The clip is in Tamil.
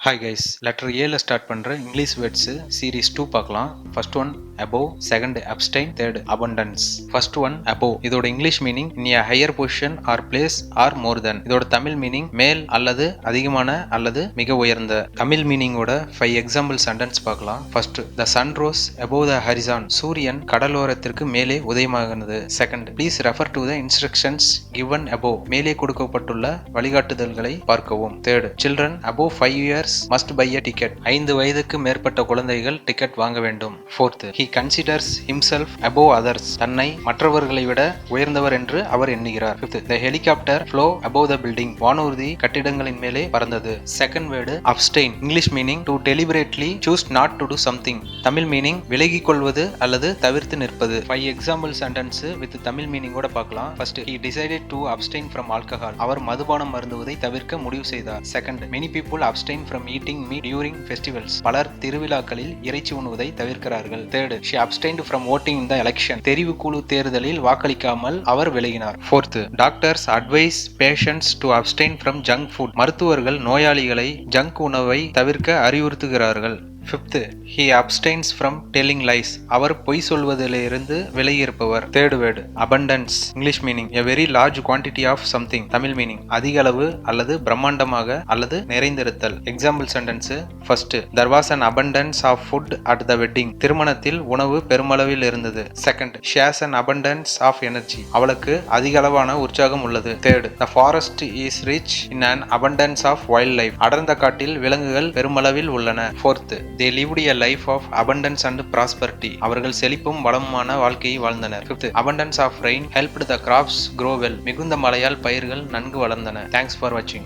ஹாய் கைஸ், லெட்டர் ஏல ஸ்டார்ட் பண்ற இங்கிலீஷ் வேர்ட்ஸ் சீரீஸ் 2 பார்க்கலாம். First one above, second abstain, third abundance. First one above. இதோட English meaning in a higher position or place or more than. இதோட தமிழ் மீனிங் மேல் அல்லது அதிகமான அல்லது மிக உயர்ந்த. தமிழ் மீனிங்கோட 5 எக்ஸாம்பிள் சென்டென்ஸ் பார்க்கலாம். First, the sun rose above the horizon. சூரியன் கடலோரத்திற்கு மேலே உதயமாகிறது. Second, please refer to the instructions given above. மேலே கொடுக்கப்பட்டுள்ள வழிகாட்டுதல்களை பார்க்கவும். Third, children above 5 years must buy a ticket. 5 வயதுக்கு மேற்பட்ட குழந்தைகள் டிக்கெட் வாங்க வேண்டும். Fourth, he considers himself above others. தன்னை மற்றவர்களை விட உயர்ந்தவர் என்று அவர் எண்ணுகிறார். Fifth, the helicopter flew above the building. வானூர்தி கட்டிடங்களின் மேலே பறந்தது. Second word abstain. English meaning to deliberately choose not to do something. Tamil meaning விலகிக் கொள்வது அல்லது தவிர்த்து நிற்பது. 5 எக்ஸாம்பிள் சென்டென்ஸ் வித் தமிழ் மீனிங்கோட பார்க்கலாம். First, he decided to abstain from alcohol. அவர் மதுபானம் அருந்துவதை தவிர்க்க முடிவு செய்தார். Second, many people abstain from eating meat during festivals. பலர் திருவிழாக்களில் இறைச்சி உண்ணுவதை தவிர்க்கிறார்கள். Third, she abstained from voting in the election. தெரிவுக்குழு தேர்தலில் வாக்களிக்காமல் அவர் விலகினார். Fourth, doctors advise patients to abstain from junk food. மருத்துவர்கள் நோயாளிகளை ஜங்க் உணவை தவிர்க்க அறிவுறுத்துகிறார்கள். Fifth, he abstains from telling lies. அவர் பொய் சொல்வதிலிருந்து விலகி இருப்பவர். Third word abundance. English meaning a very large quantity of something. Tamil meaning அதிக அளவு அல்லது பிரம்மாண்டமாக அல்லது நிறைந்திருத்தல். Example sentence. First, there was an abundance of food at the wedding. திருமணத்தில் உணவு பெருமளவில் இருந்தது. Second, she has an abundance of energy. அவளுக்கு அதிக அளவான உற்சாகம் உள்ளது. Third, the forest is rich in an abundance of wildlife. அடர்ந்த காட்டில் விலங்குகள் பெருமளவில் உள்ளன. Fourth, they lived a life of abundance and prosperity. அவர்கள் செழிப்பும் வளமுமான வாழ்க்கையை வாழ்ந்தனர். Fifth, abundance of rain helped the crops grow well. மிகுந்த மழையால் பயிர்கள் நன்கு வளர்ந்தன. Thanks for watching.